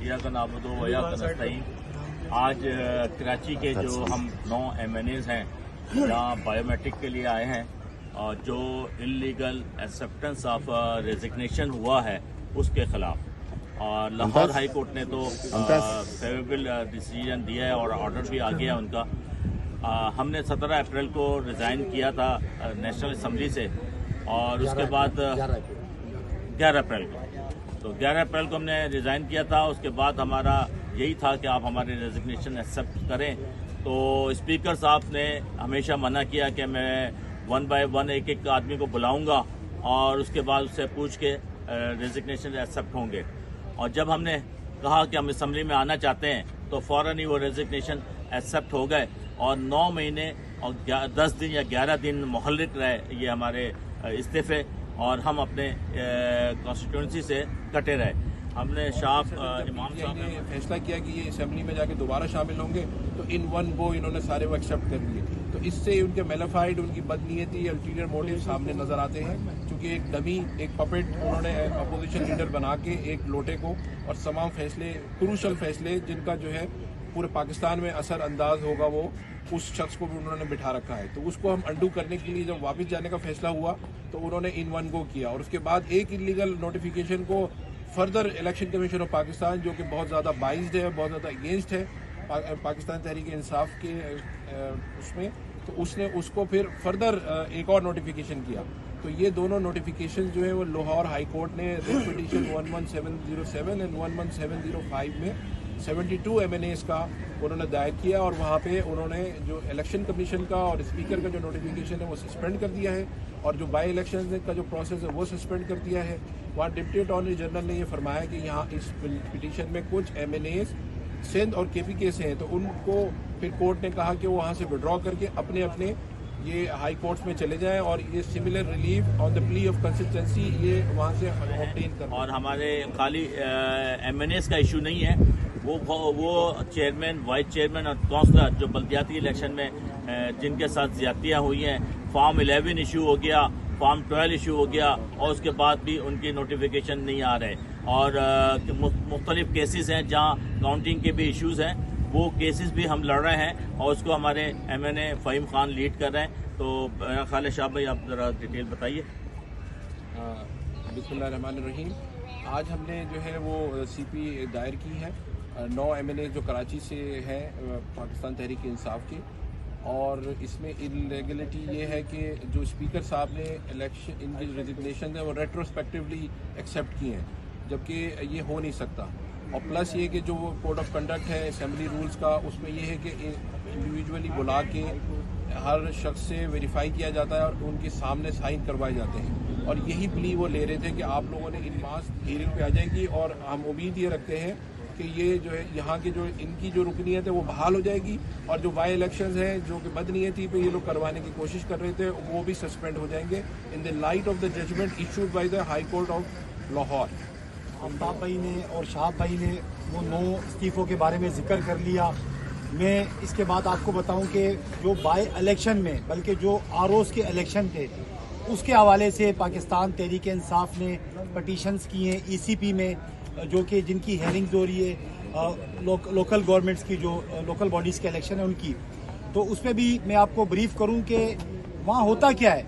इय्याका नअबुदु व इय्याका नस्तईन। आज कराची के जो हम 9 MNAs हैं यहाँ बायोमेट्रिक के लिए आए हैं और जो इलीगल एक्सेप्टेंस ऑफ रेजिग्नेशन हुआ है उसके खिलाफ। और लाहौर हाई कोर्ट ने तो फेवरेबल डिसीजन दिया है और ऑर्डर भी आ गया उनका। हमने 17 अप्रैल को रिज़ाइन किया था नेशनल असम्बली से और उसके बाद 11 अप्रैल को तो 11 अप्रैल को हमने रिज़ाइन किया था। उसके बाद हमारा यही था कि आप हमारे रेजिग्नेशन एक्सेप्ट करें। तो स्पीकर साहब ने हमेशा मना किया कि मैं 1 बाय 1 एक एक आदमी को बुलाऊंगा और उसके बाद उससे पूछ के रेजिग्नेशन एक्सेप्ट होंगे। और जब हमने कहा कि हम असम्बली में आना चाहते हैं तो फ़ौरन ही वो रेजिग्नेशन एक्सेप्ट हो गए और 9 महीने और 10 दिन या 11 दिन मुहर्रिक रहे ये हमारे इस्तीफे और हम अपने कॉन्स्टिट्यूंसी से कटे रहे। हमने इमाम साहब ने फैसला किया कि ये असेंबली में जाके दोबारा शामिल होंगे तो इन वन गो इन्होंने सारे वो एक्सेप्ट कर लिए। तो इससे उनके मेलाफाइड उनकी बदनीयती अल्टीरियर मोटिव सामने नजर आते हैं, क्योंकि एक डमी एक पपेट उन्होंने अपोजिशन लीडर बना के एक लोटे को और तमाम फैसले क्रूशल फैसले जिनका जो है पूरे पाकिस्तान में असर अंदाज होगा वो उस शख्स को भी उन्होंने बिठा रखा है। तो उसको हम अंडू करने के लिए जब वापस जाने का फैसला हुआ तो उन्होंने इन वन गो किया और उसके बाद एक इलीगल नोटिफिकेशन को further election commission of Pakistan जो कि बहुत ज़्यादा बाइज्ड है, बहुत ज़्यादा अगेंस्ट है पाकिस्तान तहरीक इंसाफ के उसमें, तो उसने उसको फिर फर्दर एक और नोटिफिकेशन किया। तो ये दोनों नोटिफिकेशन जो है वो लाहौर हाई कोर्ट ने रिट पिटीशन 11707 एंड 11705 में 72 MNAs का उन्होंने दायर किया और वहाँ पे उन्होंने जो इलेक्शन कमीशन का और स्पीकर का जो नोटिफिकेशन है वो सस्पेंड कर दिया है और जो बाई इलेक्शन का जो प्रोसेस है वो सस्पेंड कर दिया है। वहाँ डिप्टी अटॉर्नी जनरल ने ये फरमाया कि यहाँ इस पिटीशन में कुछ MNAs सिंध और KPK से हैं तो उनको फिर कोर्ट ने कहा कि वो वहाँ से विड्रॉ करके अपने अपने ये हाई कोर्ट्स में चले जाएं और ये similar relief on the plea of consistency ये वहाँ से ऑब्टेन कर। और हमारे खाली MNAs का इशू नहीं है, वो चेयरमैन, वाइस चेयरमैन और काउंसलर जो बल्दियाती इलेक्शन में जिनके साथ ज्यादतियाँ हुई हैं, फॉर्म 11 इशू हो गया, फॉर्म 12 इशू हो गया और उसके बाद भी उनकी नोटिफिकेशन नहीं आ रहे। और मुख्तलिफ केसेस हैं जहाँ काउंटिंग के भी इश्यूज हैं, वो केसेस भी हम लड़ रहे हैं और उसको हमारे MNA फ़हीम खान लीड कर रहे हैं। तो मेरा ख्याल है शाह भाई आप ज़रा डिटेल बताइए। बिस्मिल्लाहिर्रहमानिर्रहीम। आज हमने जो है वो CP दायर की है 9 MNA जो कराची से हैं पाकिस्तान तहरीक इंसाफ के, और इसमें इरेगुलरिटी ये है कि जो स्पीकर साहब ने इलेक्शन इनकी रेजिग्नेशन है वो रेट्रोस्पेक्टिवली एक्सेप्ट किए हैं, जबकि ये हो नहीं सकता। और प्लस ये कि जो कोड ऑफ कंडक्ट है असेंबली रूल्स का उसमें ये है कि इंडिविजुअली बुला के हर शख्स से वेरीफाई किया जाता है और उनके सामने साइन करवाए जाते हैं और यही प्ली वो ले रहे थे कि आप लोगों ने इन मास हियरिंग पे आ जाएगी और हम उम्मीद ये रखते हैं कि ये जो है यहाँ की जो इनकी जो रुकनीत है वो बहाल हो जाएगी और जो बाई इलेक्शंस हैं जो कि बदनीयती पे ये लोग करवाने की कोशिश कर रहे थे वो भी सस्पेंड हो जाएंगे in the light of the judgement issued by the high court of Lahore. Aftab भाई ने और शाह भाई ने वो 9 इस्तीफ़ों के बारे में जिक्र कर लिया। मैं इसके बाद आपको बताऊं कि जो बाई इलेक्शन में बल्कि जो ROs के इलेक्शन थे उसके हवाले से पाकिस्तान तहरीक इंसाफ ने पटिशन्स किए हैं ECP में, जो कि जिनकी हेयरिंग्स हो रही है लोकल गवर्नमेंट्स की जो लोकल बॉडीज़ के इलेक्शन है उनकी। तो उसमें भी मैं आपको ब्रीफ करूं कि वहाँ होता क्या है।